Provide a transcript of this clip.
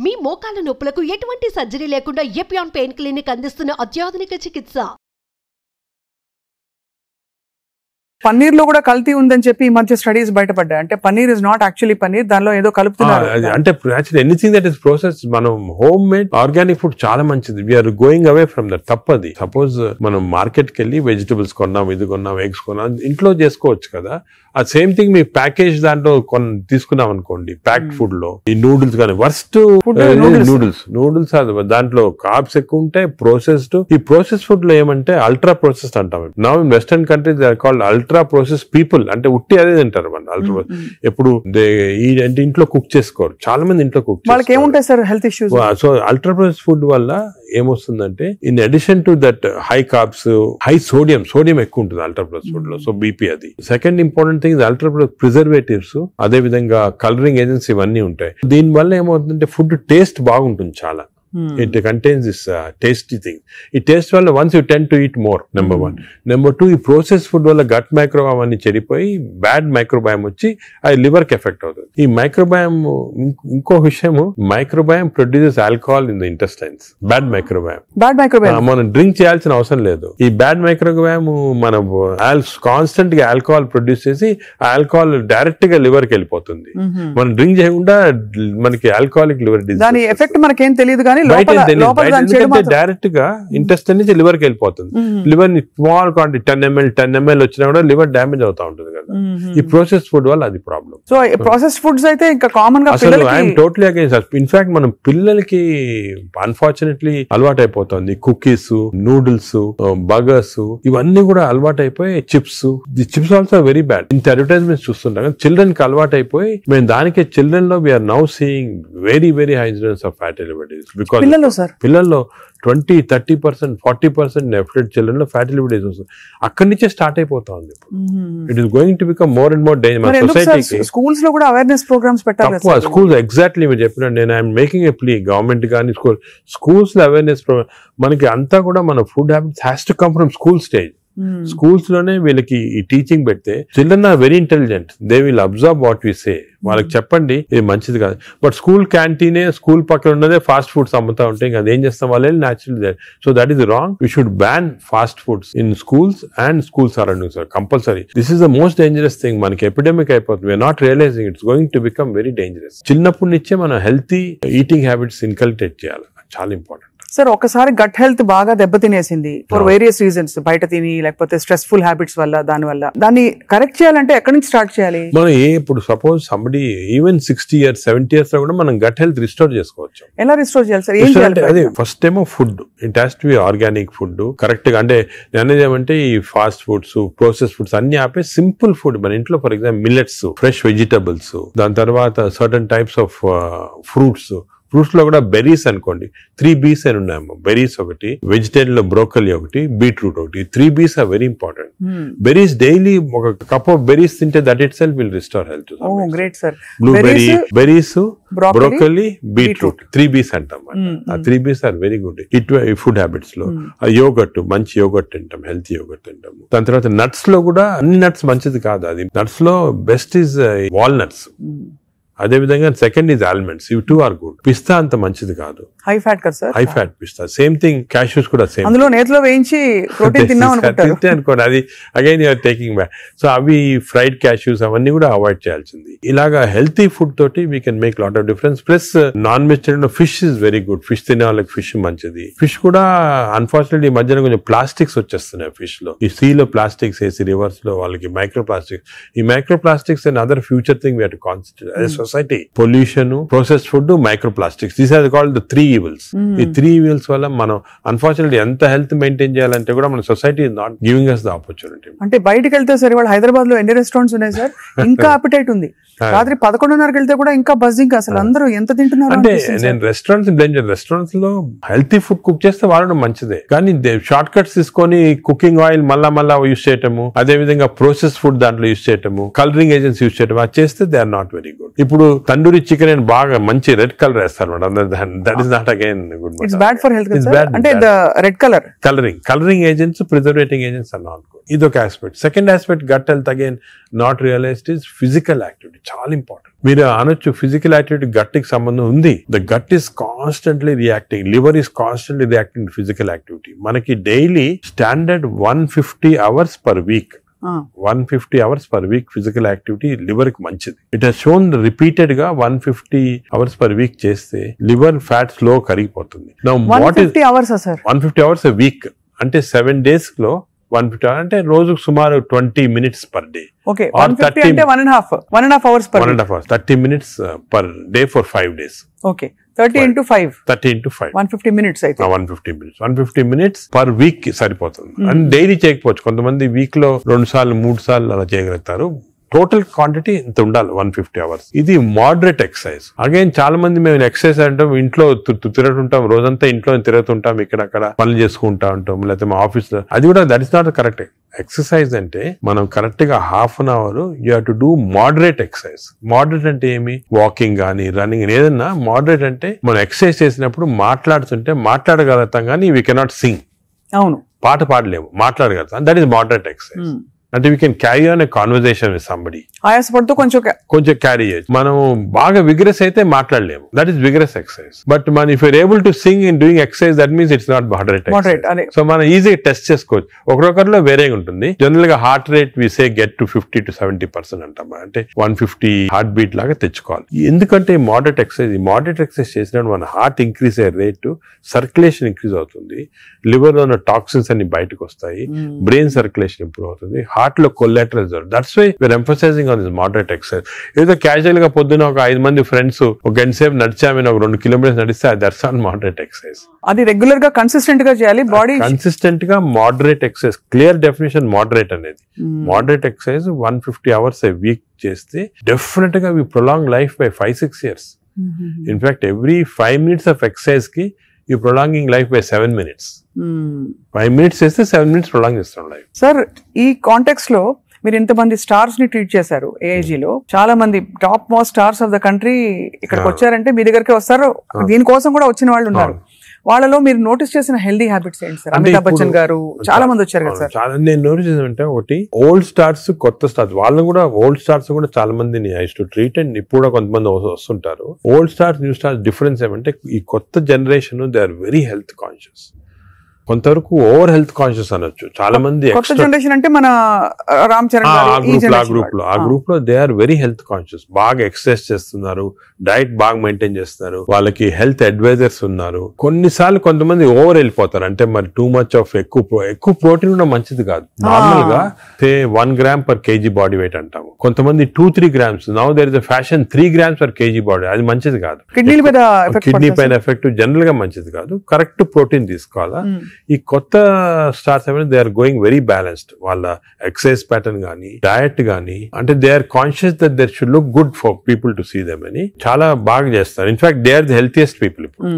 మీ మోకాళ్ళ నొప్పులకు ఎటువంటి సర్జరీ లేకుండా ఎపియాన్ పెయిన్ క్లినిక్ అందిస్తున్న అత్యాధునిక చికిత్స. పన్నీర్ లో కూడా కల్తీ ఉందని చెప్పి ఈ మధ్య స్టడీస్ బయటపడ్డాయి. అంటే paneer is not actually paneer, దానిలో ఏదో కలుపుతున్నారు. అంటే actually anything that is process, మనం హోమ్ మేడ్ ఆర్గానిక్ ఫుడ్ చాలా మంచిది. We are going away from that. తప్పది. సపోజ్ మనం మార్కెట్ కి వెళ్ళి వెజిటబుల్స్ కొన్నాం, ఇది కొన్నాం, ఎగ్స్ కొన్నాం, ఇంట్లో చేసుకోవచ్చు కదా. ఆ సేమ్ థింగ్ మీ ప్యాకేజ్ దాంట్లో తీసుకున్నాం అనుకోండి, ప్యాక్డ్ ఫుడ్ లో ఈ నూడిల్స్ కానీ వర్స్ట్ నూడిల్స్ దాంట్లో కార్బ్స్ ఎక్కువ ఉంటాయి, ప్రాసెస్డ్. ఈ ప్రాసెస్ ఫుడ్ లో ఏమంటే అల్ట్రా ప్రాసెస్డ్ అంటాం. Now in western countries they are called ultra process people. అంటే ఉట్టి అదే తింటారు మన అల్ట్రా. ఎప్పుడు అంటే ఇంట్లో కుక్ చేసుకోరు చాలా మంది. ఇంట్లో కుక్ ఏముంటాయి sir health issues. So ultra process food వల్ల ఏమొస్తుందంటే in addition to that high carbs, high sodium ఎక్కువ ఉంటుంది అల్ట్రా ప్రాసెస్ ఫుడ్ లో. సో బీపీ అది. Second important thing ultra preservatives, అదే విధంగా కలరింగ్ ఏజెంట్స్ ఇవన్నీ ఉంటాయి. దీని వల్ల ఏమవుతుందంటే ఫుడ్ టేస్ట్ బాగుంటుంది చాలా. It contains this tasty thing. ఈ టేస్ట్ వల్ల once you tend to eat more, number one. Number two, ఈ ప్రాసెస్ ఫుడ్ వల్ల గట్ మైక్రోబయామ్ అన్ని చెడిపోయి బ్యాడ్ మైక్రోబయామ్ వచ్చి అది లివర్ కి ఎఫెక్ట్ అవుతుంది. ఈ మైక్రోబయామ్ ఇంకో విషయం, microbiome produces alcohol in the intestines. Bad microbiome మనం డ్రింక్ చేయాల్సిన అవసరం లేదు. ఈ బ్యాడ్ మైక్రోబయామ్ మనం కాన్స్టెంట్ గా ఆల్కహాల్ ప్రొడ్యూస్ చేసి ఆల్కహాల్ డైరెక్ట్ గా లివర్ కి వెళ్ళిపోతుంది. మనం డ్రింక్ చేయకుండా మనకి ఆల్కహాలిక్ లివర్ డిసీజ్. దాని ఎఫెక్ట్ మనకేం తెలియదు కానీ డైరెక్ట్ గా ఇంటెస్టైన్ నుంచి లివర్ కి వెళ్ళిపోతుంది. లివర్ ని స్మాల్ క్వాంటిటీ 10 ml వచ్చినా కూడా లివర్ డ్యామేజ్ అవుతా ఉంటుంది కదా. ఈ ప్రాసెస్ ఫుడ్ వల్ల అది ప్రాబ్లం. సో ప్రాసెస్ ఫుడ్స్ అయితే ఇంకా కామన్ గా ఐఎమ్ టోటలీ అగైన్స్. ఇన్ఫాక్ట్ మనం పిల్లలకి అన్ఫార్చునేట్లీ అలవాటు అయిపోతుంది. కుకీస్, నూడిల్స్, బర్గర్స్ ఇవన్నీ కూడా అలవాటు అయిపోయి chips. The chips also very bad. ఇంత అడ్వర్టైజ్మెంట్స్ చూస్తుంటాం. చిల్డ్రన్ కి అలవాటు అయిపోయి మేము దానికి చిల్డ్రన్ లో we are now seeing very high incidence of fatty liver disease. పిల్లల్లో 20-30%, 40% ఎఫెక్టెడ్ చిల్డ్రన్ లో ఫ్యాటీ లివర్ డిసీజ్ వస్తుంది. అక్కడి నుంచే స్టార్ట్ అయిపోతా ఉంది. It is going to become more and more danger. సొసైటీకి స్కూల్స్ లో కూడా అవేర్నెస్ ప్రోగ్రామ్స్ పెట్టాలి. స్కూల్స్ ఎగ్జాక్ట్లీ మీరు చెప్పిన నేను I'm making a plea. Government కానీ స్కూల్స్ లో అవేర్నెస్ ప్రోగ్రామ్ మనకి అంతా కూడా మన food habits has to come from school stage. Schools లోనే వీళ్ళకి ఈ టీచింగ్ పెడితే children are very intelligent. They will observe what we say. వాళ్ళకి చెప్పండి ఇది మంచిది కాదు. బట్ స్కూల్ క్యాంటీనే, స్కూల్ పక్కన ఉన్నదే ఫాస్ట్ ఫుడ్స్ అమ్ముతా ఉంటే ఇంకా అదేం చేస్తాం వాళ్ళు natural. So that is wrong. We should ban fast foods in schools and school surroundings compulsory. This is the most dangerous thing. మనకి ఎపిడమిక్ అయిపోతుంది. We are not realising it's going to become very dangerous. చిన్నప్పటి నుంచే మనం healthy eating habits inculcate చేయాలి. చాలా important. Sir ఒకసారి gut health బాగా దెబ్బతినేసింది ఫర్ వేరియస్ రీజన్స్, బయట తిని లేకపోతే స్ట్రెస్ఫుల్ హ్యాబిట్స్ వల్ల, దాన్ని కరెక్ట్ చేయాలంటే ఎక్కడి నుంచి స్టార్ట్ చేయాలి? మనం ఇప్పుడు suppose somebody even 60 years 70 years లో కూడా మనం గట్ హెల్త్ రిస్టోర్ చేసుకోవచ్చు. ఎలా రిస్టోర్ చేయాలి సార్? ఏం చేయాలి? అదే ఫస్ట్ ఏమో food. It has to be organic food correct గా. అంటే నేను ఏమంటే ఈ ఫాస్ట్ ఫుడ్స్, ప్రాసెస్ ఫుడ్స్ అన్ని ఆపే సింపుల్ ఫుడ్ మన ఇంట్లో. For example millets, fresh vegetables, దాని తర్వాత certain types of fruits. Fruits లో కూడా బెర్రీస్ అనుకోండి, 3 B's అని ఉన్నాయమ్మా. బెర్రీస్ ఒకటి, వెజిటేరియన్ లో బ్రోకలీ ఒకటి, బీట్రూట్ ఒకటి. 3 B's are very important. Berries daily ఒక కప్ ఆఫ్ బెర్రీస్ తింటే that itself will restore health. Great sir. Blueberry, berries, broccoli, beetroot 3 B's అంటాం. ఆ 3 B's are very good food habits లో. Yoghurt, మంచి yoghurt తింటాం, healthy yoghurt తింటాము. దాని తర్వాత నట్స్ లో కూడా అన్ని నట్స్ మంచిది కాదు. అది నట్స్ లో బెస్ట్ ఈజ్ వాల్నట్స్. అదే విధంగా సెకండ్ ఈజ్ ఆల్మండ్స్. ఇవి 2 ఆర్ గుడ్. పిస్తా అంత మంచిది కాదు, హై ఫ్యాట్ కదా సార్. హై ఫ్యాట్ పిస్తా. సేమ్ థింగ్ క్యాష్యూస్ కూడా సేమ్. అందులో నేతిలో వేయించి ప్రోటీన్ తిన్నాం అనుకోండి. అది again you're taking back. So అవి ఫ్రైడ్ క్యాష్యూస్ అవన్నీ కూడా అవాయిడ్ చేయాల్సింది. ఇలాగా హెల్తీ ఫుడ్ తోటి we can make lot of difference. Plus non vegetarian fish is very good. Fish తినే వాళ్ళకి ఫిష్ మంచిది. ఫిష్ కూడా అన్ఫార్చునేట్లీ ఈ మధ్యన కొంచెం ప్లాస్టిక్స్ వచ్చేస్తున్నాయి ఫిష్ లో. ఈ సీ లో ప్లాస్టిక్స్ వేసి రివర్స్ లో వాళ్ళకి మైక్రో ప్లాస్టిక్స్. ఈ micro plastics and other future thing we have to concentrate as society. Pollution, processed food, micro plastics. These are called the 3 evils. ఈ 3 evils వల్ల మనం అన్ఫార్చునేట్లీ ఎంత హెల్త్ మెయింటైన్ చేయాలంటే కూడా మన society is not giving us the opportunity. అంటే బయటకు వెళ్తే సార్ ఇవాళ హైదరాబాద్ లో ఎన్ని రెస్టారెంట్స్ ఉన్నాయి సార్, ఇంకా అపిటైట్ ఉంది. రాత్రి 11:30కి వెళ్తే కూడా ఇంకా బజ్జింగ్. అసలు అందరూ ఎంత తింటున్నారు అంటే నేను రెస్టారెంట్స్ లో హెల్తీ ఫుడ్ కుక్ చేస్తే వాడడం మంచిదే. కానీ షార్ట్ కట్స్ తీసుకొని కుకింగ్ ఆయిల్ మళ్ళా యూజ్ చేయటము, అదే విధంగా ప్రాసెస్ ఫుడ్ దాంట్లో యూజ్ చేయటము, కలరింగ్ ఏజెంట్స్ యూజ్ చేయటం, అది చేస్తే they are not very good. ఇప్పుడు తందూరి చికెన్ అని బాగా మంచి రెడ్ కలర్ వేస్తారు madam. That is not again good. It's bad for health. అంటే red colouring agents, preserving agents are not good. ఇదొక aspect. Second aspect gut health again not realised is physical activity. చాలా important. మీరు అనొచ్చు physical activity gut కి సంబంధం ఉంది. The gut is constantly reacting, liver is constantly reacting physical activity. మనకి daily standard 150 hours per week 150 hours per week physical activity liver కి మంచిది. It has shown repeated గా 150 hours per week చేస్తే liver fat slow కరిగిపోతుంది. Now, 150 hours sir? 150 hours a week అంటే 7 days లో 150 hours అంటే రోజుకు సుమారు 20 minutes per day. Okay, 150 అంటే 1.5 hours per 1.5 hours, 30 minutes per day for 5 days. Okay, 30 into 5 150 minutes అయితే 150 minutes per week కి సరిపోతుంది. అండ్ డైలీ చేయకపోవచ్చు, కొంతమంది వీక్ లో 2 సార్లు 3 సార్లు అలా చేయగలుగుతారు. టోటల్ క్వాంటిటీ ఇంత ఉండాలి 150 hours. ఇది మోడరేట్ ఎక్సర్సైజ్. అగైన్ చాలా మంది మేము ఎక్సర్సైజ్ అంటాం, ఇంట్లో తిరుగుతుంటాం, రోజంతా ఇంట్లో తిరుగుతుంటాం, ఇక్కడక్కడ పనులు చేసుకుంటా ఉంటాం, లేకపోతే మా ఆఫీస్ లో. అది కూడా that is not correct. Exercise అంటే మనం కరెక్ట్ గా ½ an hour you have to do moderate exercise. Moderate అంటే ఏమి? వాకింగ్ కానీ రన్నింగ్ ఏదన్నా. మోడరేట్ అంటే మనం ఎక్సర్సైజ్ చేసినప్పుడు మాట్లాడుతుంటే మాట్లాడగలుగుతాం కానీ వీ కెనాట్ సింగ్. అవును, పాట పాడలేము, మాట్లాడగలుగుతాం. That is moderate exercise. అంటే we can carry on a conversation with somebody. ఆయాసపడుతూ కొంచెం క్యారీ చేయొచ్చు. మనం బాగా విగ్రెస్ అయితే మాట్లాడలేము, that is vigorous exercise. But మన if you're able to sing in doing exercise, that means it's not moderate. So మనం ఈజీగా టెస్ట్ చేసుకోవచ్చు. ఒకరొకరిలో వేరేగా ఉంటుంది. జనరల్ గా heart rate we say get to 50 to 70% అంటాం. అంటే 150 హార్ట్ బీట్ లాగా తెచ్చుకోవాలి. ఎందుకంటే మోడరేట్ ఎక్సర్సైజ్ చేసినప్పుడు మన హార్ట్ ఇంక్రీజ్ అయ్యే రేటు, సర్క్యులేషన్ ఇంక్రీజ్ అవుతుంది, లివర్ లో ఉన్న టాక్సిన్స్ అన్ని బయటకు వస్తాయి, బ్రెయిన్ సర్క్యులేషన్ ఇంప్రూవ్ అవుతుంది, హార్ట్ లో collateral. That's why we are emphasising on this moderate exercise. ఏదో క్యాజువల్ గా పొద్దున ఒక 5 మంది ఫ్రెండ్స్ ఒక గంట సేపు నడిచామని ఒక 2 kilometers నడిస్తే దట్స్ ఆన్ మోడరేట్ ఎక్సర్సైజ్. అది రెగ్యులర్ గా కన్సిస్టెంట్ గా చేయాలి. బాడీ కన్సిస్టెంట్ గా moderate exercise. Clear definition moderate అనేది. Moderate exercise 150 hours a week చేస్తే డెఫినెట్ గా we prolong life by 5-6 years. In fact every 5 minutes of exercise కి you prolonging life by 7 minutes. 5 minutes చేస్తే 7 minutes prolong చేస్తాం life. Sir, ఈ context లో మీరు ఇంతమంది స్టార్స్ ని ట్రీట్ చేశారు. AIG లో చాలా మంది top most stars of the country ఇక్కడికి వచ్చారంటే మీ దగ్గరికి వస్తారు. దీనికోసం కూడా వచ్చిన వాళ్ళు ఉన్నారు. వాళ్ళలో మీరు నోటీస్ చేసిన హెల్దీ హ్యాబిట్స్ ఏంటి సార్? అమితాబ్ బచ్చన్ గారు చాలా మంది వచ్చారు కదా సార్. చాలా నేను నోటీస్ చేసానంటే, ఒకటి ఓల్డ్ స్టార్స్, కొత్త స్టార్స్. వాళ్ళని కూడా ఓల్డ్ స్టార్స్ కూడా చాలా మందిని ఐ టు ట్రీట్. అండ్ ఇప్పుడు కూడా కొంతమంది వస్తుంటారు. Old stars, new stars difference ఏమంటే, ఈ కొత్త generation they are very health conscious. కొంతవరకు ఓవర్ హెల్త్ కాన్షియస్ అనొచ్చు. చాలా మంది కొత్త జనరేషన్ అంటే మన రామ్ చరణ్ ఆ గ్రూప్ లో they are very health conscious. బాగా ఎక్సర్సైజ్ చేస్తున్నారు, డైట్ బాగా మెయింటైన్ చేస్తున్నారు, వాళ్ళకి హెల్త్ అడ్వైజర్స్ ఉన్నారు. కొన్నిసార్లు కొంతమంది ఓవర్ వెళ్ళిపోతారు. అంటే మరి టూ మచ్ ఆఫ్ ఎక్కువ ప్రోటీన్ కూడా మంచిది కాదు. నార్మల్ గా 1 gram per kg body weight అంటాము. కొంతమంది 2-3 grams. Now there is a fashion 3 grams per kg body. అది మంచిది కాదు. కిడ్నీ పైన ఎఫెక్ట్ జనరల్ గా మంచిది కాదు. కరెక్ట్ ప్రోటీన్ తీసుకోవాలా. ఈ కొత్త స్టార్స్ ఏమైనా they are going very balanced. వాళ్ళ ఎక్సర్సైజ్ ప్యాటర్న్ గానీ, డయట్ గానీ, అంటే they are conscious that there should look good for people to see them అని చాలా బాగా చేస్తారు. In fact they are the healthiest people ఇప్పుడు.